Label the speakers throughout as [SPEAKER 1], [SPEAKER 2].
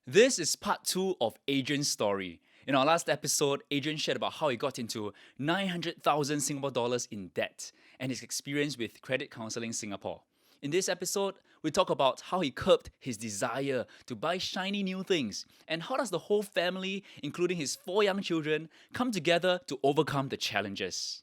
[SPEAKER 1] This is part 2 of Adrian's story. In our last episode, Adrian shared about how he got into 900,000 Singapore dollars in debt and his experience with Credit Counseling Singapore. In this episode, we talk about how he curbed his desire to buy shiny new things and how does the whole family, including his 4 young children, come together to overcome the challenges.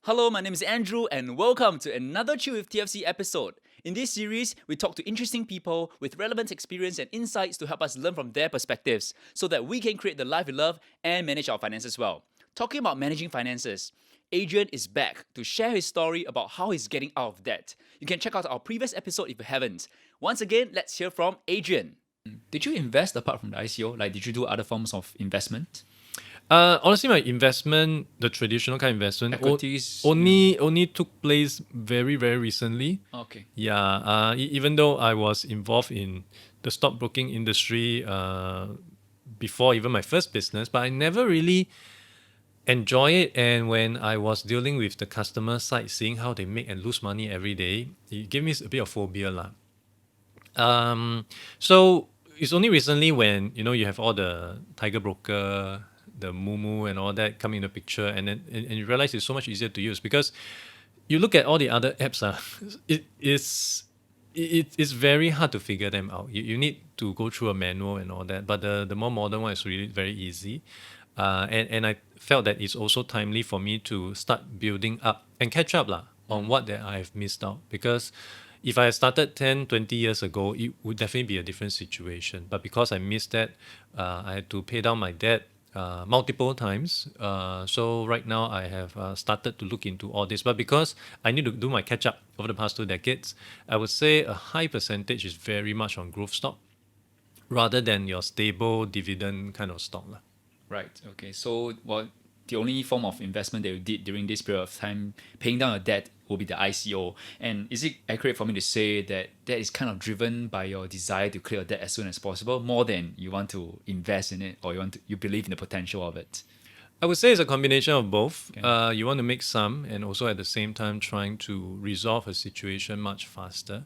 [SPEAKER 1] Hello, my name is Andrew, and welcome to another Chill with TFC episode. In this series, we talk to interesting people with relevant experience and insights to help us learn from their perspectives so that we can create the life we love and manage our finances well. Talking about managing finances, Adrian is back to share his story about how he's getting out of debt. You can check out our previous episode if you haven't. Once again, let's hear from Adrian. Did you invest apart from the ICO? Did you do other forms of investment?
[SPEAKER 2] Honestly, my investment, the traditional kind of investment,
[SPEAKER 1] Equities?
[SPEAKER 2] only took place very, very recently.
[SPEAKER 1] Okay.
[SPEAKER 2] Yeah, even though I was involved in the stockbroking industry before even my first business, but I never really enjoy it. And when I was dealing with the customer side, seeing how they make and lose money every day, it gave me a bit of phobia lah. So it's only recently when you have all the Tiger Broker, the Mumu and all that come in the picture, and then and you realize it's so much easier to use because you look at all the other apps, it's very hard to figure them out. You need to go through a manual and all that, but the more modern one is really very easy. And I felt that it's also timely for me to start building up and catch up on what that I've missed out. Because if I had started 10, 20 years ago, it would definitely be a different situation. But because I missed that, I had to pay down my debt multiple times. So right now I have started to look into all this. But because I need to do my catch up over the past 2 decades, I would say a high percentage is very much on growth stock rather than your stable dividend kind of stock.
[SPEAKER 1] Right. Okay. So, the only form of investment that you did during this period of time, paying down your debt, will be the ICO. And is it accurate for me to say that that is kind of driven by your desire to clear your debt as soon as possible, more than you want to invest in it, or you believe in the potential of it?
[SPEAKER 2] I would say it's a combination of both.
[SPEAKER 1] Okay.
[SPEAKER 2] You want to make some, and also at the same time trying to resolve a situation much faster.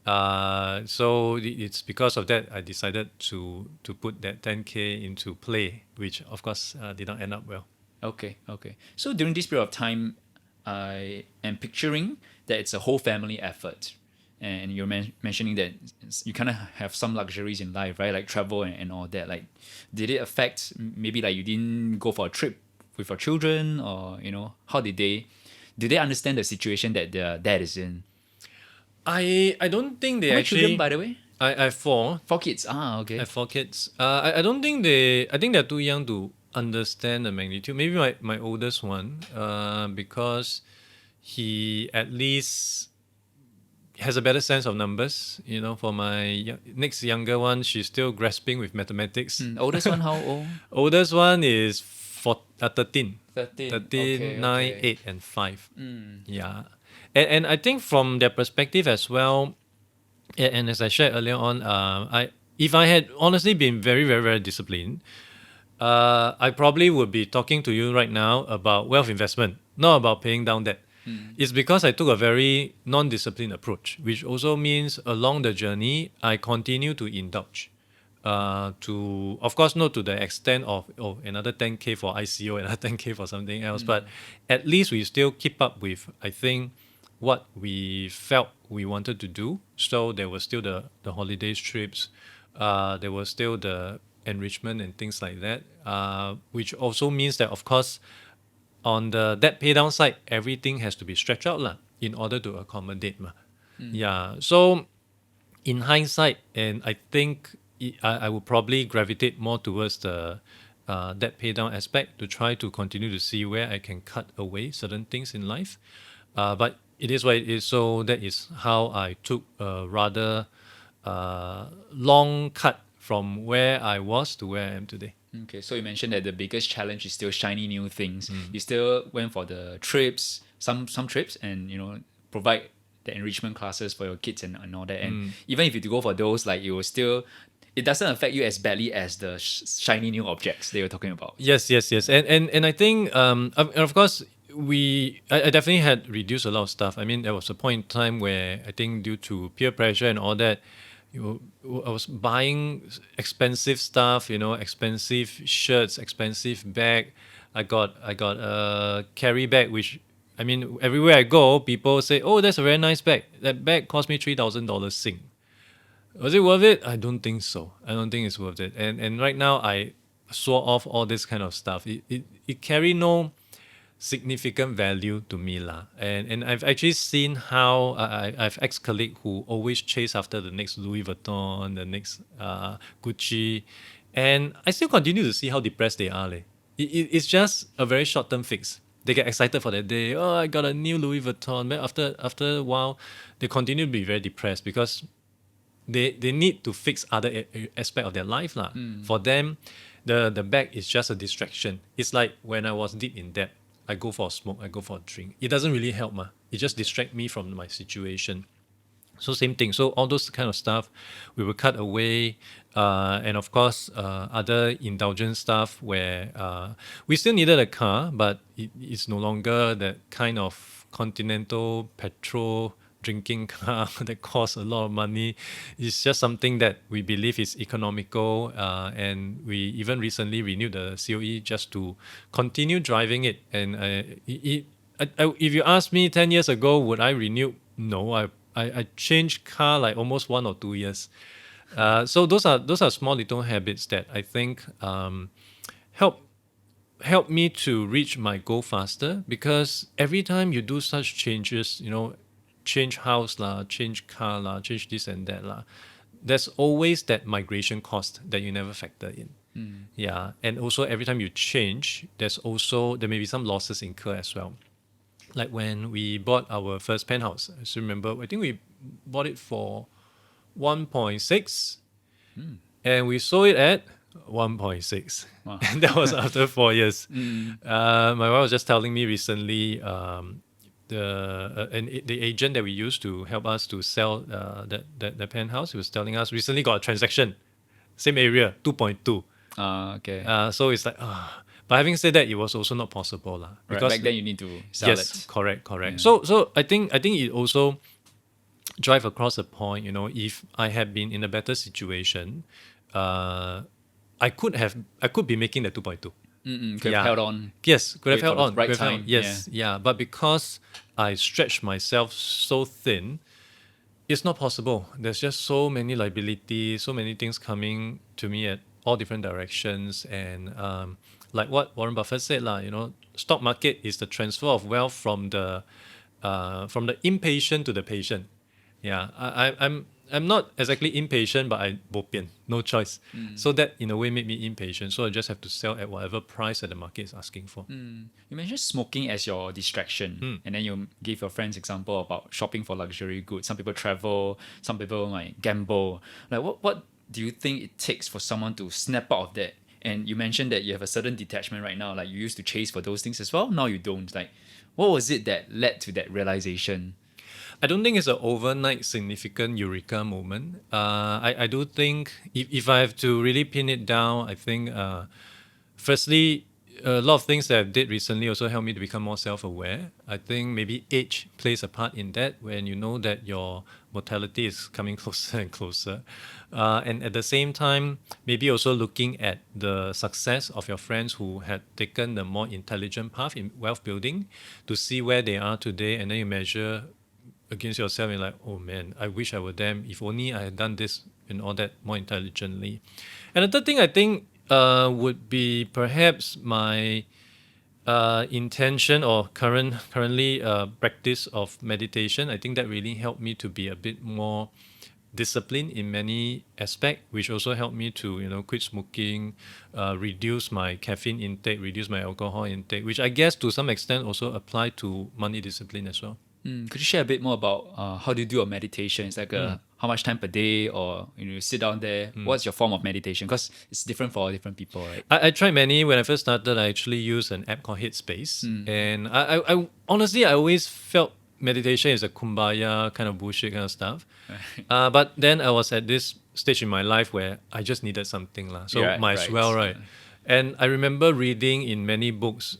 [SPEAKER 2] So it's because of that I decided to put that 10K into play, which of course did not end up well.
[SPEAKER 1] Okay. Okay. So during this period of time, I am picturing that it's a whole family effort. And you're mentioning that you kind of have some luxuries in life, right? Like travel and all that. Did it affect maybe you didn't go for a trip with your children, or how did they understand the situation that their dad is in?
[SPEAKER 2] I don't think they
[SPEAKER 1] How many
[SPEAKER 2] actually.
[SPEAKER 1] children, by the way?
[SPEAKER 2] I have 4.
[SPEAKER 1] 4 kids. Ah,
[SPEAKER 2] I
[SPEAKER 1] okay.
[SPEAKER 2] have 4 kids. I don't think they. I think they're too young to understand the magnitude. Maybe my oldest one, because he at least has a better sense of numbers. For my next younger one, she's still grasping with mathematics.
[SPEAKER 1] Oldest one, how old?
[SPEAKER 2] Oldest one is 13.
[SPEAKER 1] 13.
[SPEAKER 2] 13,
[SPEAKER 1] Okay,
[SPEAKER 2] 9,
[SPEAKER 1] okay.
[SPEAKER 2] 8, and 5. Yeah. And I think from their perspective as well, and as I shared earlier on, if I had honestly been very, very, very disciplined, I probably would be talking to you right now about wealth investment, not about paying down debt. It's because I took a very non-disciplined approach, which also means along the journey, I continue to indulge. To, of course, not to the extent of another 10K for ICO, another 10K for something else, but at least we still keep up with, I think, what we felt we wanted to do. So there was still the holiday trips, there was still the enrichment and things like that, which also means that, of course, on the debt pay down side, everything has to be stretched out in order to accommodate. Yeah. So in hindsight, and I think I would probably gravitate more towards the debt pay down aspect to try to continue to see where I can cut away certain things in life. But it is what it is. So that is how I took a rather long cut from where I was to where I am today.
[SPEAKER 1] Okay, so you mentioned that the biggest challenge is still shiny new things. You still went for the trips, some trips, and provide the enrichment classes for your kids and all that. And even if you go for those, it doesn't affect you as badly as the shiny new objects they were talking about.
[SPEAKER 2] Yes. And I think, of course, I definitely had reduced a lot of stuff. I mean, there was a point in time where I think due to peer pressure and all that, I was buying expensive stuff, expensive shirts, expensive bag. I got a carry bag, which I mean, everywhere I go, people say, "Oh, that's a very nice bag. That bag cost me $3,000 Sing." Was it worth it? I don't think so. I don't think it's worth it. And right now, I saw off all this kind of stuff. It carry no significant value to me lah. And I've actually seen how I've ex-colleague who always chase after the next Louis Vuitton, the next Gucci, and I still continue to see how depressed they are. Leh. It's just a very short-term fix. They get excited for that day. Oh, I got a new Louis Vuitton. But after a while, they continue to be very depressed because they need to fix other aspect of their life lah. For them, the bag is just a distraction. It's like when I was deep in debt, I go for a smoke, I go for a drink. It doesn't really help ma. It just distract me from my situation. So same thing. So all those kind of stuff, we will cut away, and of course, other indulgent stuff where we still needed a car, but it's no longer that kind of continental petrol drinking car that costs a lot of money. It's just something that we believe is economical, and we even recently renewed the COE just to continue driving it. And if you ask me 10 years ago, would I renew? No, I changed car like almost 1 or 2 years. So those are small little habits that I think help me to reach my goal faster, because every time you do such changes, change house lah, change car lah, change this and that lah, there's always that migration cost that you never factor in. Yeah, and also every time you change, there may be some losses incurred as well. Like when we bought our first penthouse, I still remember, I think we bought it for 1.6 and we sold it at 1.6.
[SPEAKER 1] Wow.
[SPEAKER 2] And that was after 4 years. My wife was just telling me recently, the agent that we used to help us to sell that penthouse, he was telling us recently got a transaction, same area, 2.2.
[SPEAKER 1] Okay.
[SPEAKER 2] So it's like, but having said that, it was also not possible lah.
[SPEAKER 1] Right,
[SPEAKER 2] Because
[SPEAKER 1] back then you need to sell
[SPEAKER 2] yes,
[SPEAKER 1] it.
[SPEAKER 2] correct.
[SPEAKER 1] Yeah.
[SPEAKER 2] So I think it also drive across a point. If I had been in a better situation, I could be making the 2.2.
[SPEAKER 1] Could have held on.
[SPEAKER 2] Yes, could have
[SPEAKER 1] Wait
[SPEAKER 2] held
[SPEAKER 1] for the
[SPEAKER 2] on.
[SPEAKER 1] right
[SPEAKER 2] could have held
[SPEAKER 1] time,
[SPEAKER 2] on. Yes, yeah. But because I stretched myself so thin, it's not possible. There's just so many liabilities, so many things coming to me at all different directions. And like what Warren Buffett said, stock market is the transfer of wealth from the impatient to the patient. Yeah, I'm not exactly impatient, but I bopian, no choice. So that in a way made me impatient. So I just have to sell at whatever price that the market is asking for.
[SPEAKER 1] You mentioned smoking as your distraction, and then you gave your friends example about shopping for luxury goods. Some people travel, some people like gamble. Like what do you think it takes for someone to snap out of that? And you mentioned that you have a certain detachment right now. Like you used to chase for those things as well. Now you don't. Like what was it that led to that realization?
[SPEAKER 2] I don't think it's an overnight significant eureka moment. I do think if I have to really pin it down, I think firstly, a lot of things that I did recently also helped me to become more self-aware. I think maybe age plays a part in that, when you know that your mortality is coming closer and closer. And at the same time, maybe also looking at the success of your friends who had taken the more intelligent path in wealth building, to see where they are today, and then you measure against yourself and like, oh man, I wish I were them. If only I had done this and all that more intelligently. And the third thing I think would be perhaps my intention or currently practice of meditation. I think that really helped me to be a bit more disciplined in many aspects, which also helped me to quit smoking, reduce my caffeine intake, reduce my alcohol intake, which I guess to some extent also apply to money discipline as well.
[SPEAKER 1] Could you share a bit more about how do you do a meditation? It's like how much time per day, or you sit down there. What's your form of meditation? Because it's different for different people, right?
[SPEAKER 2] I tried many. When I first started, I actually used an app called Headspace, and I honestly I always felt meditation is a kumbaya kind of bullshit kind of stuff. But then I was at this stage in my life where I just needed something lah. So
[SPEAKER 1] Yeah,
[SPEAKER 2] might as
[SPEAKER 1] right.
[SPEAKER 2] well, right? And I remember reading in many books,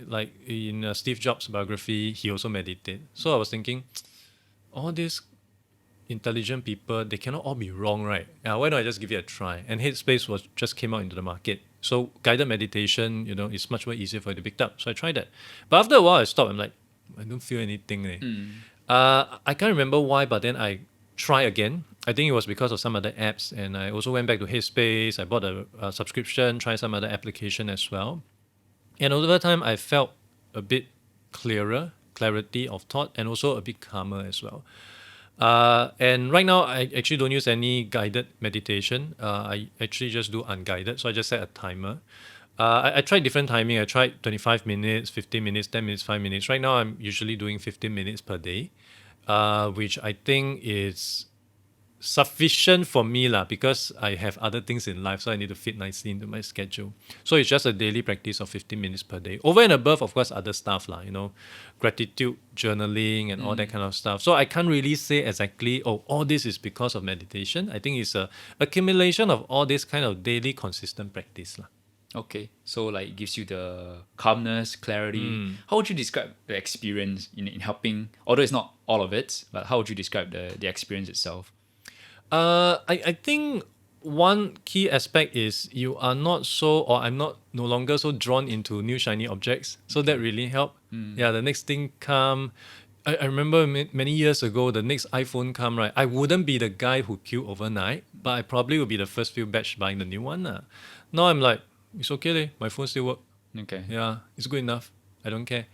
[SPEAKER 2] like in Steve Jobs' biography, he also meditated. So I was thinking, all these intelligent people, they cannot all be wrong, right? Why don't I just give it a try? And Headspace was just came out into the market. So guided meditation, is much more easier for you to pick up. So I tried that. But after a while, I stopped. I'm like, I don't feel anything. I can't remember why, but then I try again. I think it was because of some other apps, and I also went back to Headspace. I bought a subscription, tried some other application as well. And over time, I felt a bit clarity of thought, and also a bit calmer as well. And right now, I actually don't use any guided meditation. I actually just do unguided. So I just set a timer. I tried different timing. I tried 25 minutes, 15 minutes, 10 minutes, 5 minutes. Right now, I'm usually doing 15 minutes per day, which I think is sufficient for me lah, because I have other things in life, so I need to fit nicely into my schedule. So it's just a daily practice of 15 minutes per day. Over and above, of course, other stuff lah, gratitude journaling and all that kind of stuff. So I can't really say exactly, all this is because of meditation. I think it's a accumulation of all this kind of daily consistent practice lah.
[SPEAKER 1] Okay, so like it gives you the calmness, clarity. How would you describe the experience in helping? Although it's not all of it, but how would you describe the experience itself?
[SPEAKER 2] I think one key aspect is you are not so, or I'm not no longer so drawn into new shiny objects. So that really helped. Yeah, the next thing come. I remember many years ago, the next iPhone come, right? I wouldn't be the guy who queued overnight, but I probably would be the first few batch buying the new one. Now I'm like, it's okay, leh. My phone still work.
[SPEAKER 1] Okay.
[SPEAKER 2] Yeah, it's good enough. I don't care.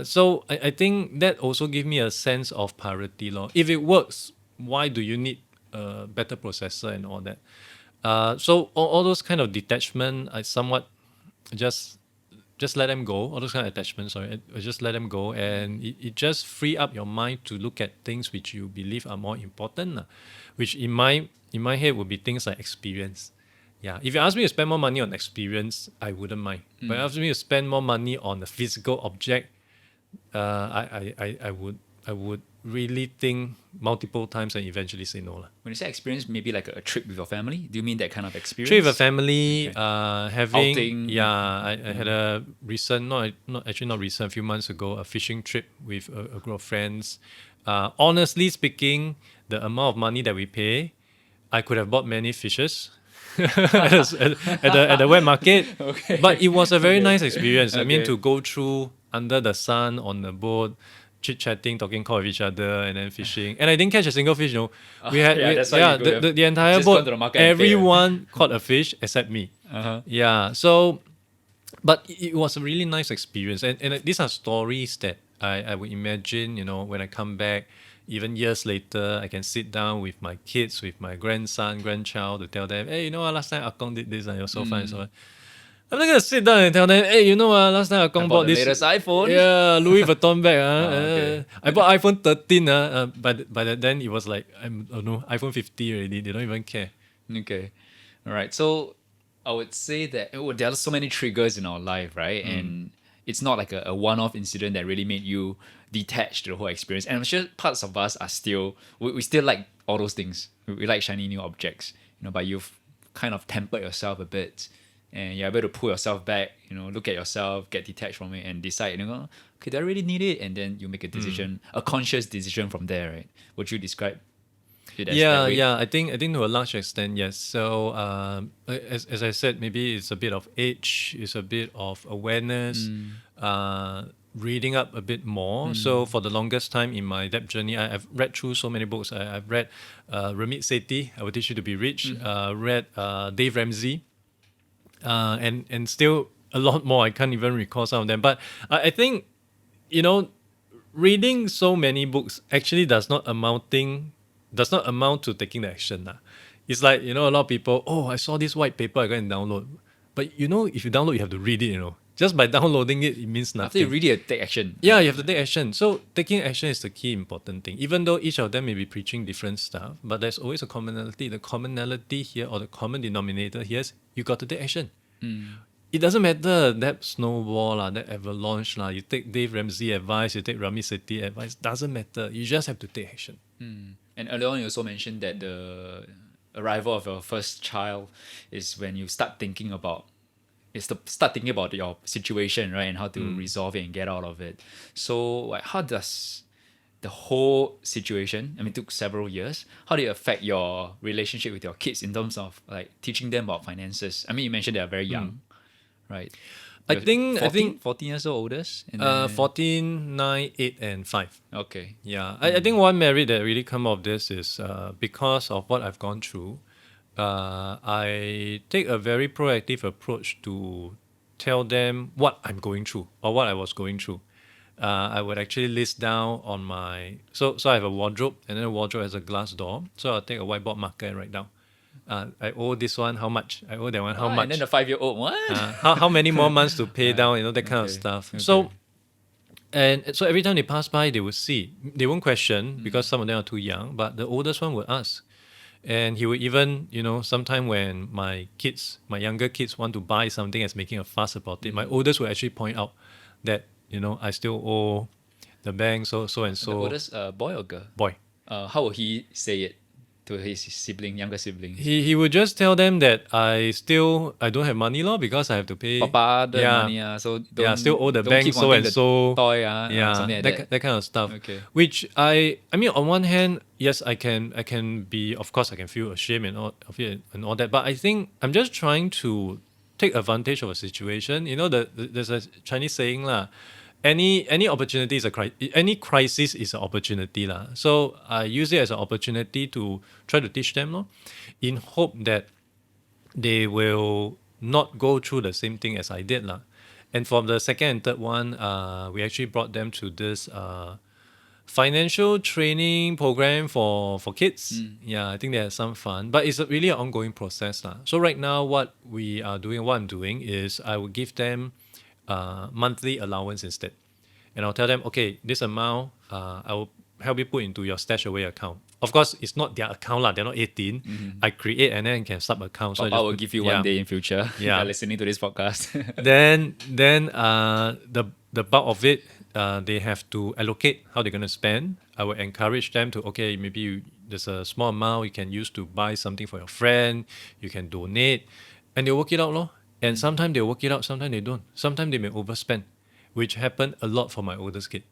[SPEAKER 2] So I think that also give me a sense of priority. If it works, why do you need a better processor and all that? So all those kind of detachment, I somewhat just let them go. All those kind of attachments, sorry, I just let them go, and it just free up your mind to look at things which you believe are more important, which in my head would be things like experience. Yeah, if you ask me to spend more money on experience, I wouldn't mind. But if you ask me to spend more money on a physical object, I would really think multiple times and eventually say no.
[SPEAKER 1] When you say experience, maybe like a trip with your family, do you mean that kind of experience?
[SPEAKER 2] Trip with a family,
[SPEAKER 1] Okay.
[SPEAKER 2] having
[SPEAKER 1] Outing.
[SPEAKER 2] I had a recent, not recent, a few months ago, a fishing trip with a group of friends. Honestly speaking, the amount of money that we pay, I could have bought many fishes at the wet market.
[SPEAKER 1] Okay.
[SPEAKER 2] But it was a very nice experience. I mean,
[SPEAKER 1] Okay.
[SPEAKER 2] to go through under the sun on the boat, chit-chatting, talking call with each other, and then fishing. And I didn't catch a single fish, We had,
[SPEAKER 1] yeah, that's why you go there.
[SPEAKER 2] the entire
[SPEAKER 1] Just gone
[SPEAKER 2] boat,
[SPEAKER 1] to the market and pay,
[SPEAKER 2] everyone caught a fish except me.
[SPEAKER 1] Uh-huh.
[SPEAKER 2] Yeah, so, but it was a really nice experience. And these are stories that I would imagine, when I come back, even years later, I can sit down with my kids, with my grandson, grandchild, to tell them, hey, last time Akong did this, and it was so fun and so on. I'm not going to sit down and tell them, hey, last time Akong bought
[SPEAKER 1] the
[SPEAKER 2] this
[SPEAKER 1] latest iPhone.
[SPEAKER 2] Yeah, Louis Vuitton bag.
[SPEAKER 1] Okay.
[SPEAKER 2] I bought iPhone 13. By then, it was like, iPhone 50 already. They don't even care.
[SPEAKER 1] Okay. All right. So I would say that there are so many triggers in our life, right? And it's not like a one-off incident that really made you detached to the whole experience. And I'm sure parts of us are still, we still like all those things. We like shiny new objects, but you've kind of tempered yourself a bit, and you're able to pull yourself back, look at yourself, get detached from it, and decide, okay, do I really need it? And then you make a decision, a conscious decision from there, right? Would you describe it as that way?
[SPEAKER 2] Yeah. I think to a large extent, yes. So as I said, maybe it's a bit of age, it's a bit of awareness, reading up a bit more. So for the longest time in my debt journey, I've read through so many books. I've read Ramit Sethi, I Will Teach You to Be Rich. Read Dave Ramsey, and still a lot more. I can't even recall some of them. But I think, reading so many books actually does not amount to taking the action. It's like, a lot of people, I saw this white paper, I go and download. But if you download, you have to read it, Just by downloading it, it means nothing.
[SPEAKER 1] After you really take action.
[SPEAKER 2] Yeah, you have to take action. So taking action is the key important thing. Even though each of them may be preaching different stuff, but there's always a commonality. The commonality here, or the common denominator here, is you got to take action. It doesn't matter that snowball, that avalanche, you take Dave Ramsey advice, you take Rami Sethi advice, doesn't matter. You just have to take action.
[SPEAKER 1] And earlier on, you also mentioned that arrival of your first child is when you start thinking about start thinking about your situation, right, and how to resolve it and get out of it. So, like, how does the whole situation, I mean, it took several years. How do it affect your relationship with your kids in terms of like teaching them about finances? I mean, you mentioned they are very young, right?
[SPEAKER 2] I
[SPEAKER 1] You're
[SPEAKER 2] think
[SPEAKER 1] 14 years old oldest, and then
[SPEAKER 2] 14, 9, 8, and 5.
[SPEAKER 1] okay,
[SPEAKER 2] Yeah, I think one merit that really come of this is because of what I've gone through. I take a very proactive approach to tell them what I'm going through or what I was going through. I would actually list down on my so I have a wardrobe, and then the wardrobe has a glass door. So I'll take a whiteboard marker and write down. I owe this one how much? I owe that one how
[SPEAKER 1] and then
[SPEAKER 2] much?
[SPEAKER 1] the 5-year-old what?
[SPEAKER 2] How many more months to pay down? That kind of
[SPEAKER 1] Okay,
[SPEAKER 2] stuff.
[SPEAKER 1] okay.
[SPEAKER 2] So and so every time they pass by, they would see. They won't question because some of them are too young, but the oldest one would ask. And he would even, sometime when my younger kids want to buy something as making a fuss about it, my oldest would actually point out that, I still owe the bank so and
[SPEAKER 1] The
[SPEAKER 2] so.
[SPEAKER 1] oldest boy or girl?
[SPEAKER 2] Boy.
[SPEAKER 1] How will he say it to his younger siblings?
[SPEAKER 2] He would just tell them that I don't have money because I have to pay.
[SPEAKER 1] Papa, the
[SPEAKER 2] Yeah.
[SPEAKER 1] money, so don't,
[SPEAKER 2] Still owe the
[SPEAKER 1] don't
[SPEAKER 2] bank
[SPEAKER 1] keep
[SPEAKER 2] so
[SPEAKER 1] wanting
[SPEAKER 2] and
[SPEAKER 1] the
[SPEAKER 2] so.
[SPEAKER 1] toy, something like that.
[SPEAKER 2] That kind of stuff.
[SPEAKER 1] Okay.
[SPEAKER 2] Which I mean, on one hand, yes, I can be, of course, I can feel ashamed and all of it and all that. But I think I'm just trying to take advantage of a situation. There's a Chinese saying lah. Any opportunity is any crisis is an opportunity lah. So I use it as an opportunity to try to teach them lor, in hope that they will not go through the same thing as I did lah. And from the second and third one, we actually brought them to this financial training program for kids. Yeah, I think they had some fun, but it's really an ongoing process lah. So right now, what I'm doing is I will give them monthly allowance instead, and I'll tell them, okay, this amount I will help you put into your stash away account. Of course, it's not their account lah. They're not 18. I create and then can sub account. So
[SPEAKER 1] Papa will give you one day in future.
[SPEAKER 2] Yeah.
[SPEAKER 1] You're listening to this podcast.
[SPEAKER 2] Then the bulk of it, they have to allocate how they're going to spend. I will encourage them to, okay, maybe there's a small amount you can use to buy something for your friend. You can donate, and they'll work it out lor. And sometimes they'll work it out, sometimes they don't. Sometimes they may overspend, which happened a lot for my oldest kid.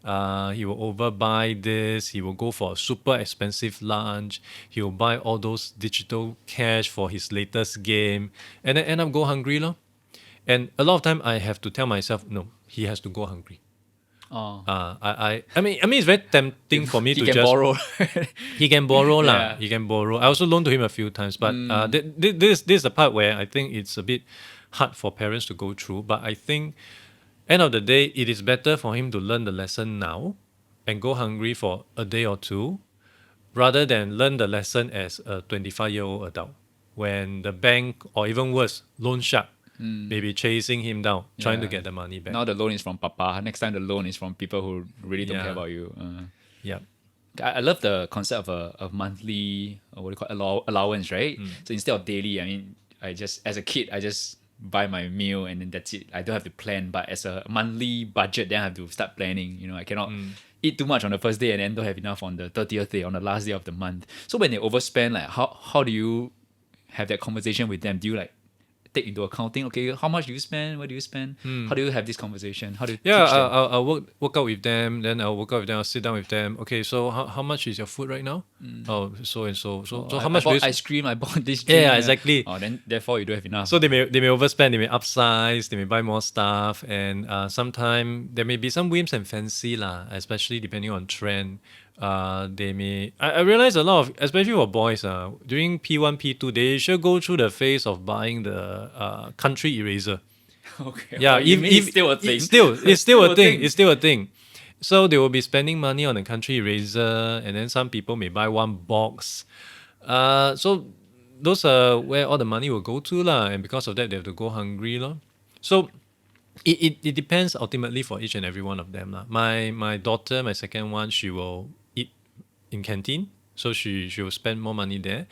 [SPEAKER 2] He will overbuy this. He will go for a super expensive lunch. He will buy all those digital cash for his latest game, and then end up go hungry lor. And a lot of time I have to tell myself, no, he has to go hungry.
[SPEAKER 1] Oh.
[SPEAKER 2] I mean it's very tempting for me
[SPEAKER 1] He
[SPEAKER 2] to
[SPEAKER 1] can
[SPEAKER 2] just
[SPEAKER 1] borrow.
[SPEAKER 2] he can borrow lah.
[SPEAKER 1] Yeah.
[SPEAKER 2] He can borrow. I also loaned to him a few times, but this is the part where I think it's a bit hard for parents to go through. But I think end of the day, it is better for him to learn the lesson now and go hungry for a day or two, rather than learn the lesson as a 25-year-old adult when the bank or even worse, loan shark may be chasing him down, trying to
[SPEAKER 1] Yeah.
[SPEAKER 2] get the money back.
[SPEAKER 1] Now the loan is from Papa. Next time the loan is from people who really don't
[SPEAKER 2] Yeah.
[SPEAKER 1] care about you.
[SPEAKER 2] Yeah.
[SPEAKER 1] I love the concept of a monthly, what do you call it, allowance, right? So instead of daily, I mean, as a kid, I just buy my meal and then that's it. I don't have to plan. But as a monthly budget, then I have to start planning. I cannot eat too much on the first day and then don't have enough on the 30th day, on the last day of the month. So when they overspend, like how do you have that conversation with them? Do you like take into accounting, okay, how much do you spend? Where do you spend? How do you have this conversation? How do you teach them?
[SPEAKER 2] I'll work out with them. Then I'll work out with them. I'll sit down with them. Okay, so how much is your food right now? Oh, so and so. So how much
[SPEAKER 1] I
[SPEAKER 2] do you
[SPEAKER 1] bought ice cream, I bought this drink.
[SPEAKER 2] Yeah, exactly.
[SPEAKER 1] Oh, then therefore you don't have enough.
[SPEAKER 2] So they may overspend, they may upsize, they may buy more stuff, and sometimes there may be some whims and fancy lah, especially depending on trend. They may. I realize a lot of, especially for boys, during P1, P2, they should go through the phase of buying the country eraser.
[SPEAKER 1] Okay.
[SPEAKER 2] Yeah,
[SPEAKER 1] Oh, you mean it's still a thing.
[SPEAKER 2] It's still a thing. It's still a thing. So they will be spending money on the country eraser, and then some people may buy one box. So those are where all the money will go to lah, and because of that they have to go hungry lor. So it depends ultimately for each and every one of them lah. My daughter, my second one, she will eat in canteen, so she will spend more money there.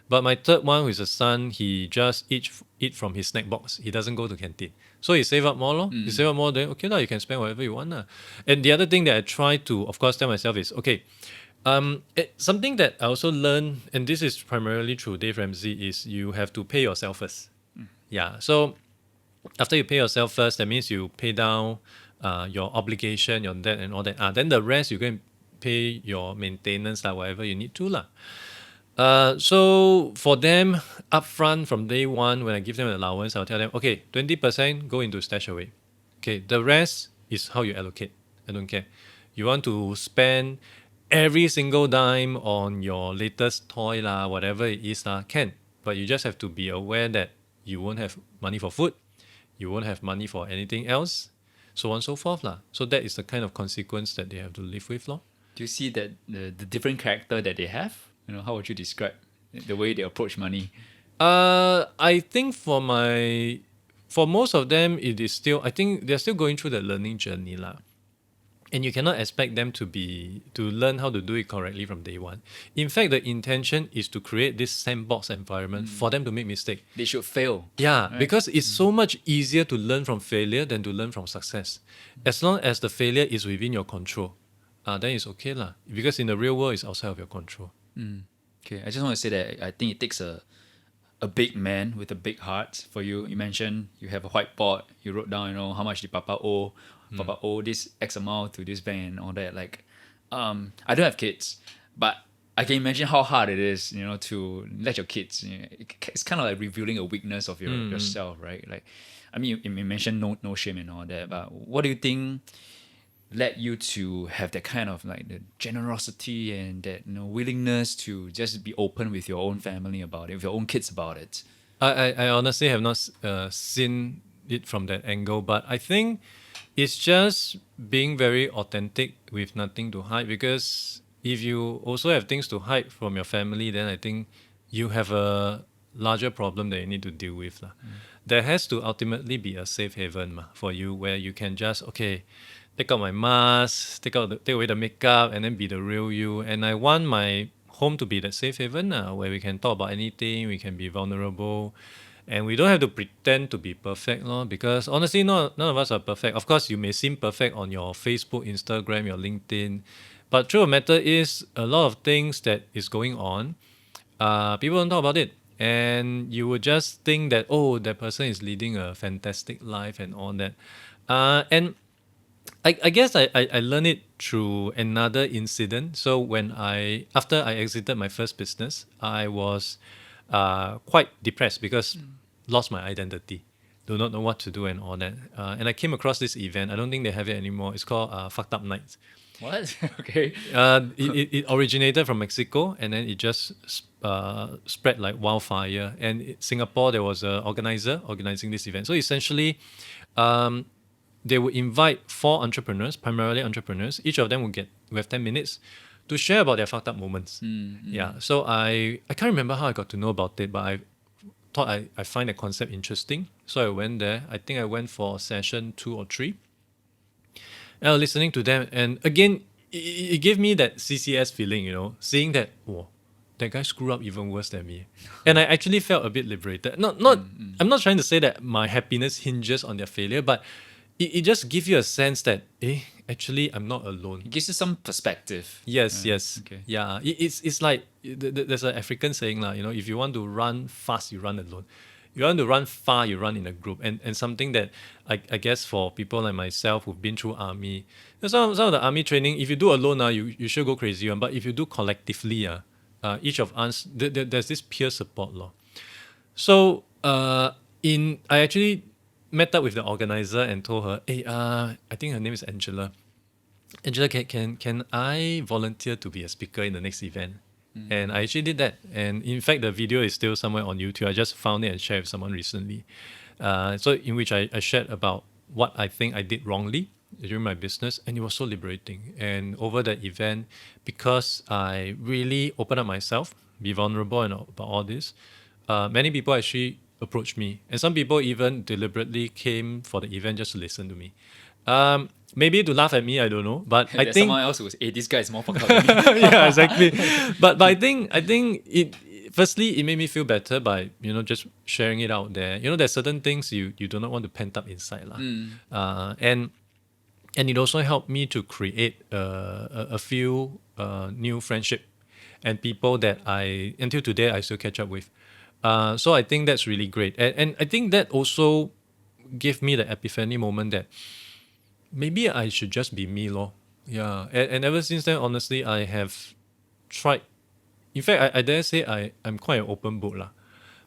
[SPEAKER 2] But my third one, who is a son, he just eat from his snack box. He doesn't go to canteen. So he save up more lor. You save up more, then okay lah, you can spend whatever you want lah. And the other thing that I try to, of course, tell myself is, okay, Something that I also learned, and this is primarily through Dave Ramsey, is you have to pay yourself first. Yeah. So after you pay yourself first, that means you pay down your obligation, your debt, and all that. Then the rest you can pay your maintenance, whatever you need to lah. So for them, upfront from day one, when I give them an allowance, I'll tell them, okay, 20% go into stash away. Okay, the rest is how you allocate. I don't care. You want to spend every single dime on your latest toy lah, whatever it is lah, can. But you just have to be aware that you won't have money for food, you won't have money for anything else, so on and so forth lah. So that is the kind of consequence that they have to live with lor.
[SPEAKER 1] Do you see that the different character that they have? How would you describe the way they approach money?
[SPEAKER 2] I think for most of them, it is still, I think they're still going through the learning journey lah. And you cannot expect them to learn how to do it correctly from day one. In fact, the intention is to create this sandbox environment for them to make mistakes.
[SPEAKER 1] They should fail.
[SPEAKER 2] Yeah,
[SPEAKER 1] right?
[SPEAKER 2] because it's so much easier to learn from failure than to learn from success. As long as the failure is within your control, then it's okay lah. Because in the real world, it's outside of your control.
[SPEAKER 1] Okay, I just want to say that I think it takes a big man with a big heart for you. You mentioned you have a whiteboard. You wrote down, how much did Papa owe. Papa owe this X amount to this bank and all that. Like, I don't have kids, but I can imagine how hard it is, to let your kids. It's kind of like revealing a weakness of yourself, right? Like, I mean, you mentioned no shame and all that, but what do you think led you to have that kind of like the generosity and that willingness to just be open with your own family about it, with your own kids about it?
[SPEAKER 2] I honestly have not seen it from that angle, but I think it's just being very authentic with nothing to hide. Because if you also have things to hide from your family, then I think you have a larger problem that you need to deal with lah. There has to ultimately be a safe haven for you where you can just take out my mask, take away the makeup, and then be the real you. And I want my home to be that safe haven where we can talk about anything, we can be vulnerable, and we don't have to pretend to be perfect, because honestly, none of us are perfect. Of course, you may seem perfect on your Facebook, Instagram, your LinkedIn, but truth of the matter is a lot of things that is going on, people don't talk about it. And you would just think that, that person is leading a fantastic life and all that. And I guess I learned it through another incident. So after I exited my first business, I was quite depressed because lost my identity, do not know what to do and all that. And I came across this event. I don't think they have it anymore. It's called Fucked Up Nights.
[SPEAKER 1] What? Okay.
[SPEAKER 2] It originated from Mexico, and then it just spread like wildfire. And in Singapore, there was an organizer organizing this event. So essentially, they would invite 4 entrepreneurs, primarily entrepreneurs. Each of them would have 10 minutes to share about their fucked up moments. Yeah. So I can't remember how I got to know about it, but I thought I find the concept interesting. So I went there. I think I went for session 2 or 3. And I was listening to them, and again, it gave me that CCS feeling, seeing that, that guy screwed up even worse than me. And I actually felt a bit liberated. I'm not trying to say that my happiness hinges on their failure, but it just gives you a sense that, actually, I'm not alone.
[SPEAKER 1] It gives you some perspective.
[SPEAKER 2] Yes.
[SPEAKER 1] Okay.
[SPEAKER 2] Yeah, it's like, there's an African saying, if you want to run fast, you run alone. You want to run far, you run in a group. And something that I guess for people like myself who've been through army, some of the army training, if you do alone, you should go crazy. But if you do collectively, each of us, there's this peer support law. So I actually met up with the organizer and told her, hey, I think her name is Angela. Angela, can I volunteer to be a speaker in the next event? And I actually did that. And in fact, the video is still somewhere on YouTube. I just found it and shared with someone recently. So in which I shared about what I think I did wrongly during my business. And it was so liberating. And over that event, because I really opened up myself, be vulnerable and about all this, many people actually approached me. And some people even deliberately came for the event just to listen to me. Maybe to laugh at me, I don't know. But I think
[SPEAKER 1] someone else was, hey, this guy is more fucked up than me.
[SPEAKER 2] Yeah, exactly. But I think it. Firstly, it made me feel better by just sharing it out there. There's certain things you do not want to pent up inside and it also helped me to create a few new friendship and people that I until today I still catch up with. So I think that's really great, and I think that also gave me the epiphany moment that maybe I should just be me, lor. Yeah, and ever since then, honestly, I have tried. In fact, I dare say I'm quite an open book lah.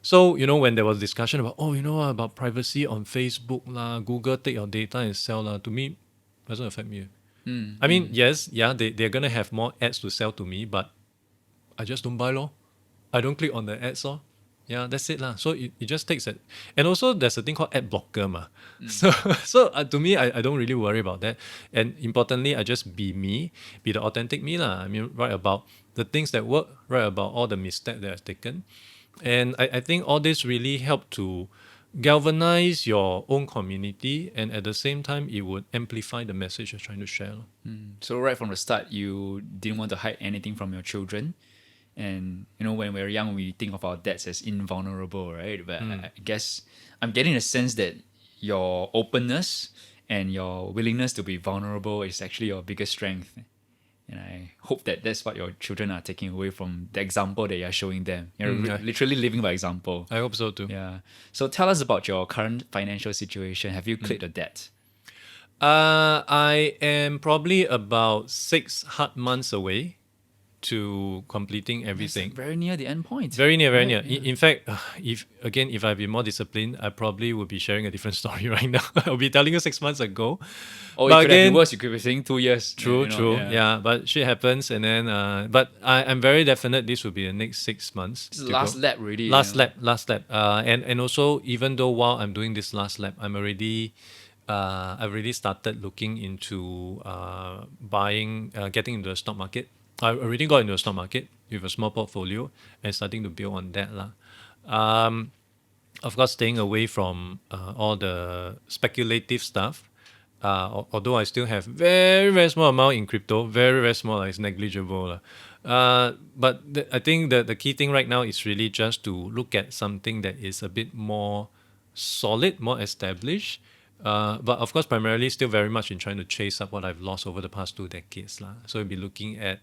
[SPEAKER 2] So, when there was discussion about, about privacy on Facebook lah, Google take your data and sell lah, to me, doesn't affect me. I mean, yes, yeah, they're going to have more ads to sell to me, but I just don't buy lor. I don't click on the ads lor. Yeah, that's it lah. So it just takes it. And also there's a thing called ad blocker ma. So to me, I don't really worry about that. And importantly, I just be me, be the authentic me lah. I mean, write about the things that work, write about all the missteps that I've taken. And I think all this really help to galvanize your own community, and at the same time it would amplify the message you're trying to share.
[SPEAKER 1] So right from the start, you didn't want to hide anything from your children. And when we're young, we think of our dads as invulnerable, right? But I guess I'm getting a sense that your openness and your willingness to be vulnerable is actually your biggest strength. And I hope that that's what your children are taking away from the example that you're showing them. You're literally living by example.
[SPEAKER 2] I hope so too.
[SPEAKER 1] Yeah. So tell us about your current financial situation. Have you cleared the debt?
[SPEAKER 2] I am probably about 6 hard months away to completing everything.
[SPEAKER 1] That's very near the end point.
[SPEAKER 2] Very near, very
[SPEAKER 1] Right,
[SPEAKER 2] near. In fact, if I'd been more disciplined, I probably would be sharing a different story right now. I'll be telling you 6 months ago.
[SPEAKER 1] Or
[SPEAKER 2] But
[SPEAKER 1] it could have
[SPEAKER 2] again-
[SPEAKER 1] been worse. You could be saying 2 years.
[SPEAKER 2] True, yeah. But shit happens, and then. But I'm very definite this will be the next 6 months.
[SPEAKER 1] This is
[SPEAKER 2] to
[SPEAKER 1] last
[SPEAKER 2] go.
[SPEAKER 1] lap already.
[SPEAKER 2] Last lap. And also, even though while I'm doing this last lap, I've already started looking into getting into the stock market. I already got into the stock market with a small portfolio and starting to build on that lah. Of course, staying away from all the speculative stuff. Although I still have very, very small amount in crypto, very, very small, like it's negligible. But I think the key thing right now is really just to look at something that is a bit more solid, more established. But of course, primarily still very much in trying to chase up what I've lost over the past 2 decades. So we'll be looking at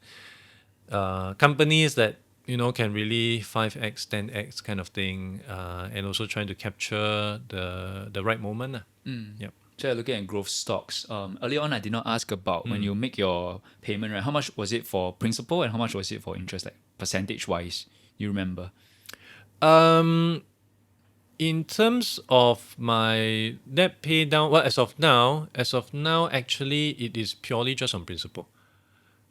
[SPEAKER 2] companies that can really 5x, 10x kind of thing, and also trying to capture the right moment. Yep.
[SPEAKER 1] So you're looking at growth stocks. Earlier on, I did not ask about when you make your payment, right? How much was it for principal and how much was it for interest, like percentage-wise? You remember?
[SPEAKER 2] In terms of my debt pay down, well, as of now, actually, it is purely just on principal.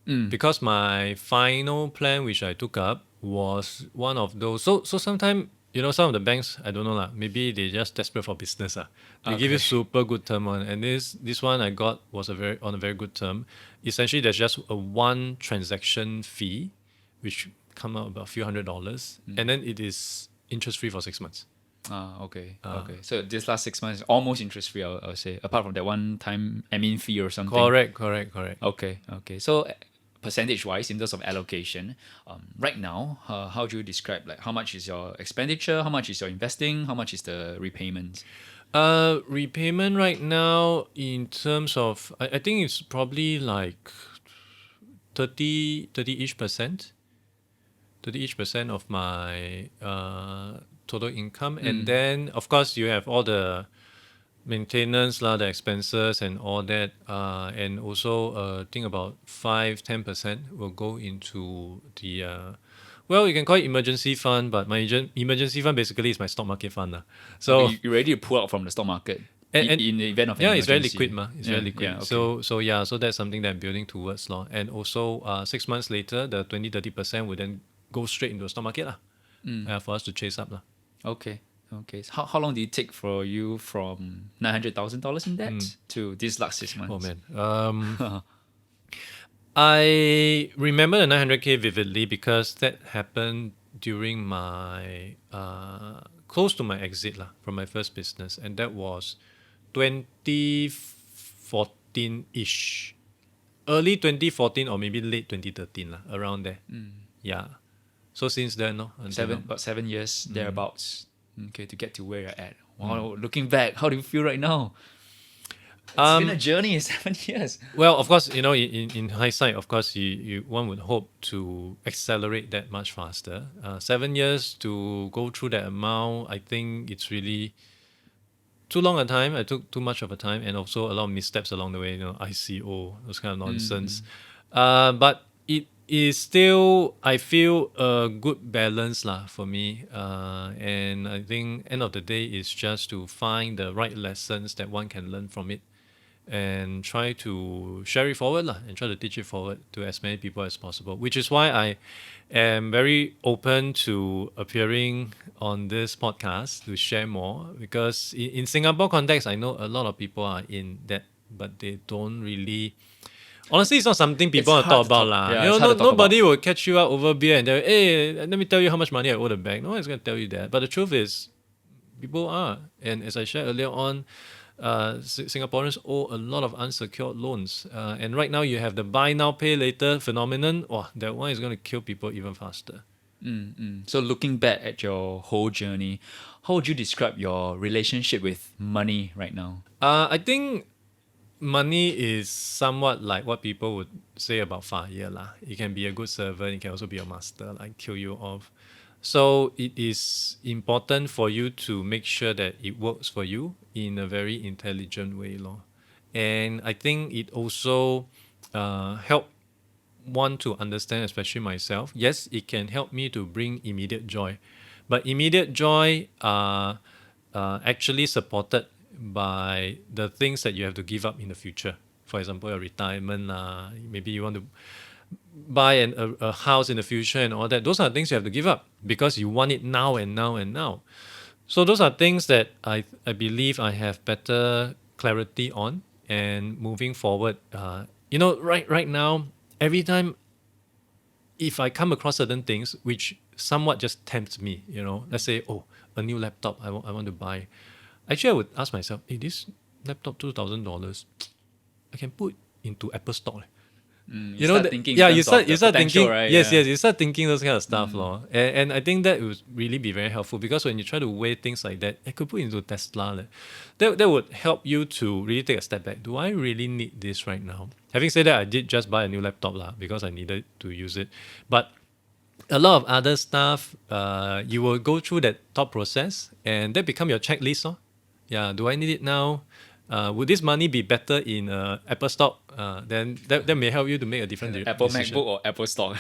[SPEAKER 2] Because my final plan, which I took up, was one of those. So sometimes, some of the banks, I don't know lah, maybe they just desperate for business. They give you super good term one. And this one I got was on a very good term. Essentially, there's just a one transaction fee, which come out about a few $100s. And then it is interest free for 6 months.
[SPEAKER 1] Okay. So this last 6 months, almost interest free, I would say, apart from that one time admin fee or something.
[SPEAKER 2] Correct.
[SPEAKER 1] Okay. So percentage-wise, in terms of allocation, right now, how do you describe, like, how much is your expenditure, how much is your investing, how much is the repayment?
[SPEAKER 2] Repayment right now, in terms of, I think it's probably like 30-ish percent. 30-ish percent of my total income. And then, of course, you have all the maintenance, the expenses and all that. And also, think about 5-10% will go into the, you can call it emergency fund, but my emergency fund basically is my stock market fund. So
[SPEAKER 1] you're ready to pull out from the stock market in the event of an
[SPEAKER 2] it's very
[SPEAKER 1] emergency.
[SPEAKER 2] liquid. It's very liquid.
[SPEAKER 1] Yeah, okay.
[SPEAKER 2] So that's something that I'm building towards. And also, 6 months later, the 20-30% will then go straight into the stock market for us to chase up.
[SPEAKER 1] Okay. So how long did it take for you from $900,000 in debt to this last 6 months?
[SPEAKER 2] Oh man. I remember the 900K vividly because that happened during my close to my exit from my first business, and that was 2014-ish. Early 2014 or maybe late 2013 around there. Yeah. So since then,
[SPEAKER 1] about 7 years thereabouts. Okay, to get to where you're at. Wow, looking back, how do you feel right now? It's been a journey, 7 years.
[SPEAKER 2] Well, of course, in hindsight, of course, one would hope to accelerate that much faster. 7 years to go through that amount, I think it's really too long a time. I took too much of a time, and also a lot of missteps along the way. ICO, those kind of nonsense. But it is still, I feel, a good balance lah for me. And I think end of the day is just to find the right lessons that one can learn from it, and try to share it forward lah, and try to teach it forward to as many people as possible. Which is why I am very open to appearing on this podcast to share more, because in Singapore context, I know a lot of people are in that, but they don't really. Honestly, it's not something people want to talk about lah.
[SPEAKER 1] Yeah, it's hard to talk
[SPEAKER 2] Nobody will catch you out over beer and tell you, hey, let me tell you how much money I owe the bank. No one's going to tell you that. But the truth is, people are. And as I shared earlier on, Singaporeans owe a lot of unsecured loans. And right now you have the buy now, pay later phenomenon. Oh, that one is going to kill people even faster.
[SPEAKER 1] So looking back at your whole journey, how would you describe your relationship with money right now?
[SPEAKER 2] I think money is somewhat like what people would say about fire lah. It can be a good servant, it can also be a master, like kill you off. So it is important for you to make sure that it works for you in a very intelligent way lor. And I think it also help one to understand, especially myself. Yes, it can help me to bring immediate joy, but immediate joy are actually supported by the things that you have to give up in the future. For example, your retirement, maybe you want to buy a house in the future and all that. Those are things you have to give up because you want it now and now and now. So those are things that I believe I have better clarity on, and moving forward, right now, every time if I come across certain things which somewhat just tempts me, let's say, a new laptop I want to buy. Actually, I would ask myself, hey, this laptop $2,000, I can put into Apple Store.
[SPEAKER 1] You start thinking.
[SPEAKER 2] You start thinking.
[SPEAKER 1] Right?
[SPEAKER 2] Yes, you start thinking those kind of stuff, and I think that would really be very helpful, because when you try to weigh things like that, I could put into Tesla. That would help you to really take a step back. Do I really need this right now? Having said that, I did just buy a new laptop because I needed to use it, but a lot of other stuff, you will go through that thought process, and that become your checklist. Yeah, do I need it now? Would this money be better in Apple stock? Then that may help you to make a different
[SPEAKER 1] Apple
[SPEAKER 2] decision.
[SPEAKER 1] MacBook or Apple stock.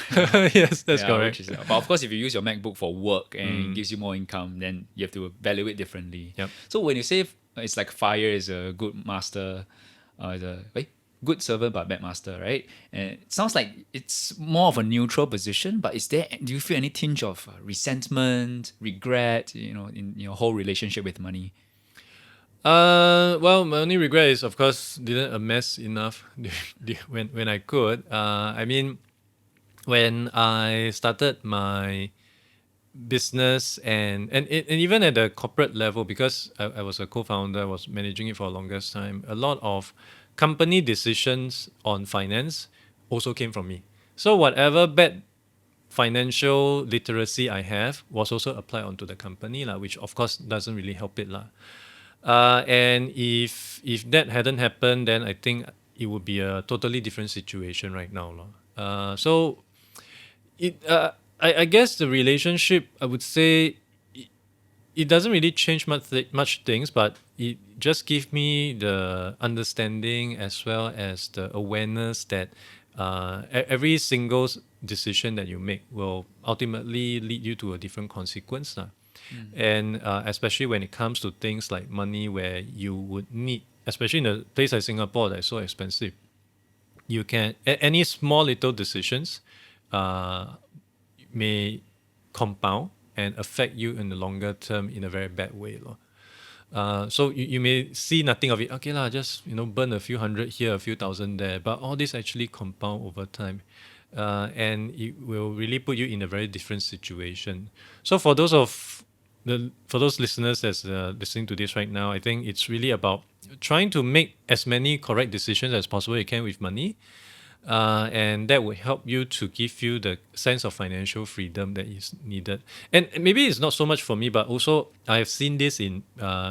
[SPEAKER 2] Yes, that's correct.
[SPEAKER 1] But of course, if you use your MacBook for work and it gives you more income, then you have to evaluate differently.
[SPEAKER 2] Yep.
[SPEAKER 1] So when you say it's like fire is a good master, good servant but bad master, right? And it sounds like it's more of a neutral position. But do you feel any tinge of resentment, regret, in your whole relationship with money?
[SPEAKER 2] Well, my only regret is, of course, didn't amass enough when I could. I mean, when I started my business and even at the corporate level, because I was a co-founder, I was managing it for the longest time, a lot of company decisions on finance also came from me. So whatever bad financial literacy I have was also applied onto the company, which of course doesn't really help it. And if that hadn't happened, then I think it would be a totally different situation right now. So I guess the relationship, I would say, it doesn't really change much things, but it just gives me the understanding as well as the awareness that every single decision that you make will ultimately lead you to a different consequence. And especially when it comes to things like money, where you would need, especially in a place like Singapore that's so expensive, you can, any small little decisions may compound and affect you in the longer term in a very bad way. So you may see nothing of it. Okay just burn a few hundred here, a few thousand there, but all this actually compound over time. And it will really put you in a very different situation. So for those listeners that's listening to this right now, I think it's really about trying to make as many correct decisions as possible you can with money. and that will help you to give you the sense of financial freedom that is needed. And maybe it's not so much for me, but also I've seen this in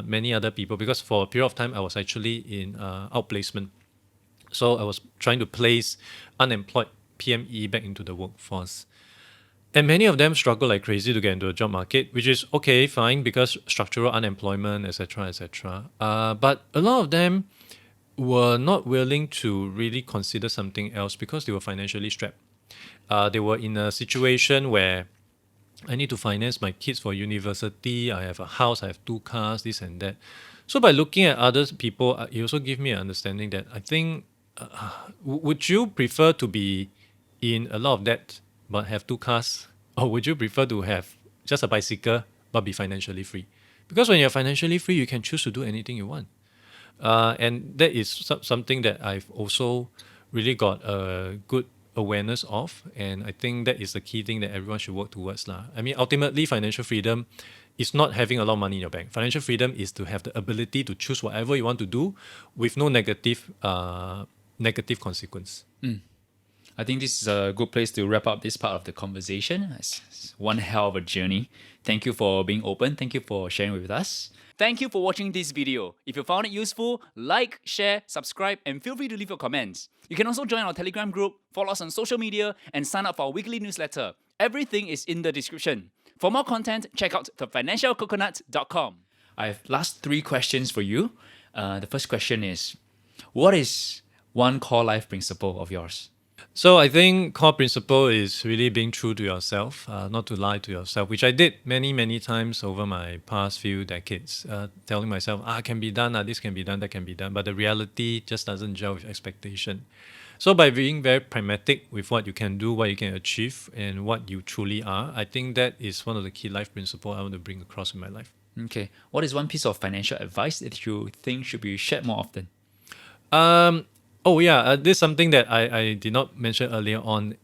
[SPEAKER 2] many other people, because for a period of time I was actually in outplacement. So I was trying to place unemployed PME back into the workforce. And many of them struggle like crazy to get into the job market, which is okay, fine, because structural unemployment, etc., etc. But a lot of them were not willing to really consider something else because they were financially strapped. They were in a situation where I need to finance my kids for university. I have a house, I have 2 cars, this and that. So by looking at other people, it also gave me an understanding that I think, would you prefer to be in a lot of debt but have 2 cars, or would you prefer to have just a bicycle but be financially free? Because when you're financially free, you can choose to do anything you want. And that is something that I've also really got a good awareness of. And I think that is the key thing that everyone should work towards. I mean, ultimately, financial freedom is not having a lot of money in your bank. Financial freedom is to have the ability to choose whatever you want to do with no negative consequence.
[SPEAKER 1] I think this is a good place to wrap up this part of the conversation. It's one hell of a journey. Thank you for being open. Thank you for sharing with us. Thank you for watching this video. If you found it useful, like, share, subscribe, and feel free to leave your comments. You can also join our Telegram group, follow us on social media, and sign up for our weekly newsletter. Everything is in the description. For more content, check out thefinancialcoconut.com. I have last 3 questions for you. The first question is, what is one core life principle of yours?
[SPEAKER 2] So I think core principle is really being true to yourself, not to lie to yourself, which I did many, many times over my past few decades, telling myself, can be done, this can be done, that can be done. But the reality just doesn't gel with expectation. So by being very pragmatic with what you can do, what you can achieve, and what you truly are, I think that is one of the key life principles I want to bring across in my life.
[SPEAKER 1] Okay. What is one piece of financial advice that you think should be shared more often?
[SPEAKER 2] This is something that I did not mention earlier on.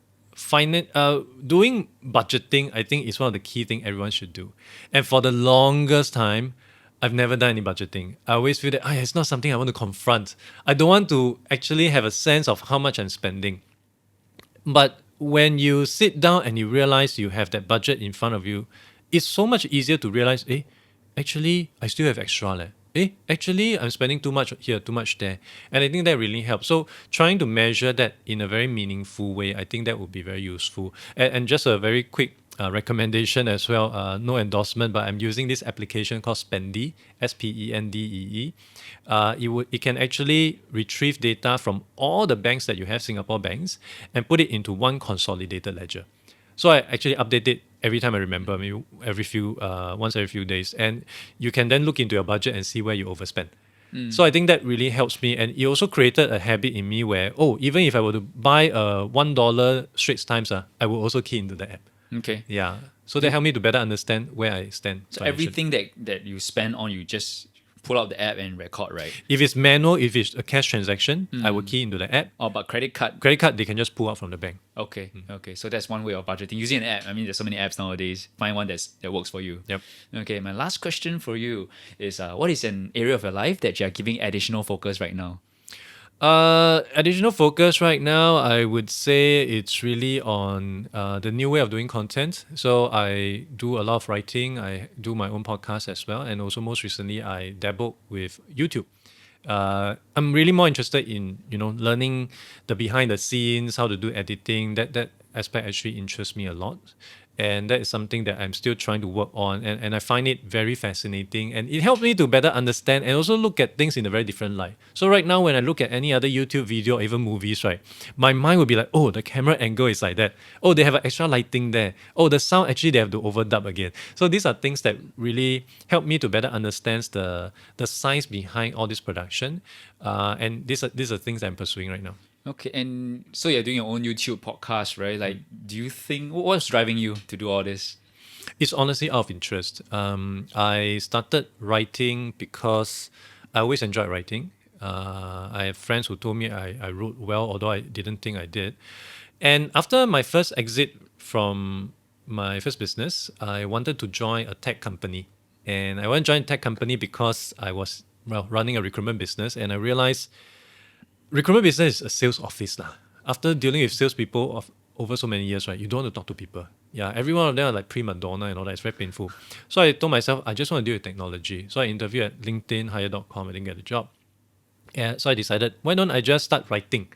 [SPEAKER 2] Doing budgeting, I think, is one of the key things everyone should do. And for the longest time, I've never done any budgeting. I always feel that it's not something I want to confront. I don't want to actually have a sense of how much I'm spending. But when you sit down and you realize you have that budget in front of you, it's so much easier to realize, actually, I still have extra. Actually, I'm spending too much here, too much there. And I think that really helps. So trying to measure that in a very meaningful way, I think that would be very useful. And just a very quick recommendation as well, no endorsement, but I'm using this application called Spendee, Spendee. It can actually retrieve data from all the banks that you have, Singapore banks, and put it into one consolidated ledger. So I actually update it every time I remember, maybe once every few days. And you can then look into your budget and see where you overspend. So I think that really helps me. And it also created a habit in me where, even if I were to buy a $1 Straits Times, I will also key into the app.
[SPEAKER 1] Okay.
[SPEAKER 2] Yeah. So that helped me to better understand where I stand.
[SPEAKER 1] So everything that you spend on, you just pull out the app and record, right?
[SPEAKER 2] If it's manual, if it's a cash transaction, I will key into the app.
[SPEAKER 1] But credit card?
[SPEAKER 2] Credit card, they can just pull out from the bank.
[SPEAKER 1] Okay. So that's one way of budgeting. Using an app. I mean, there's so many apps nowadays. Find one that works for you.
[SPEAKER 2] Yep.
[SPEAKER 1] Okay, my last question for you is, what is an area of your life that you are giving additional focus right now?
[SPEAKER 2] Additional focus right now, I would say it's really on the new way of doing content. So I do a lot of writing. I do my own podcast as well. And also most recently, I dabbled with YouTube. I'm really more interested in, learning the behind the scenes, how to do editing. That aspect actually interests me a lot. And that is something that I'm still trying to work on. And I find it very fascinating. And it helps me to better understand and also look at things in a very different light. So right now, when I look at any other YouTube video, or even movies, right, my mind will be like, the camera angle is like that. They have an extra lighting there. The sound, actually, they have to overdub again. So these are things that really help me to better understand the science behind all this production. And these are things I'm pursuing right now.
[SPEAKER 1] Okay, and so you're doing your own YouTube podcast, right? Like, do you think, what's driving you to do all this?
[SPEAKER 2] It's honestly out of interest. I started writing because I always enjoyed writing. I have friends who told me I wrote well, although I didn't think I did. And after my first exit from my first business, I wanted to join a tech company. And I wanted to join a tech company because I was running a recruitment business, and I realized recruitment business is a sales office. after dealing with salespeople of over so many years, right, you don't want to talk to people. Yeah, every one of them are like prima donna and all that. It's very painful. So I told myself, I just want to deal with technology. So I interviewed at LinkedIn, hire.com. I didn't get a job. Yeah, so I decided, why don't I just start writing?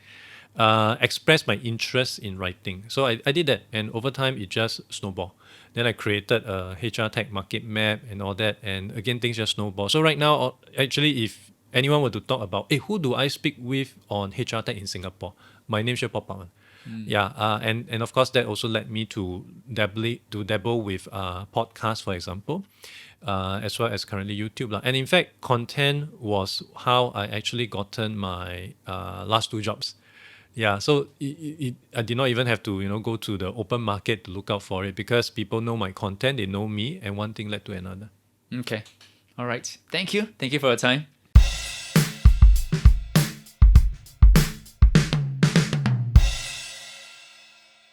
[SPEAKER 2] Express my interest in writing. So I did that, and over time it just snowballed. Then I created a HR tech market map and all that, and again things just snowball. So right now, actually, if anyone were to talk about, hey, who do I speak with on HR tech in Singapore, my name should pop out. Yeah, and of course that also led me to dabble with podcasts, for example, as well as currently YouTube lah. And in fact, content was how I actually gotten my last two jobs. Yeah, so I did not even have to go to the open market to look out for it because people know my content, they know me, and one thing led to another.
[SPEAKER 1] Okay. All right. Thank you. Thank you for your time.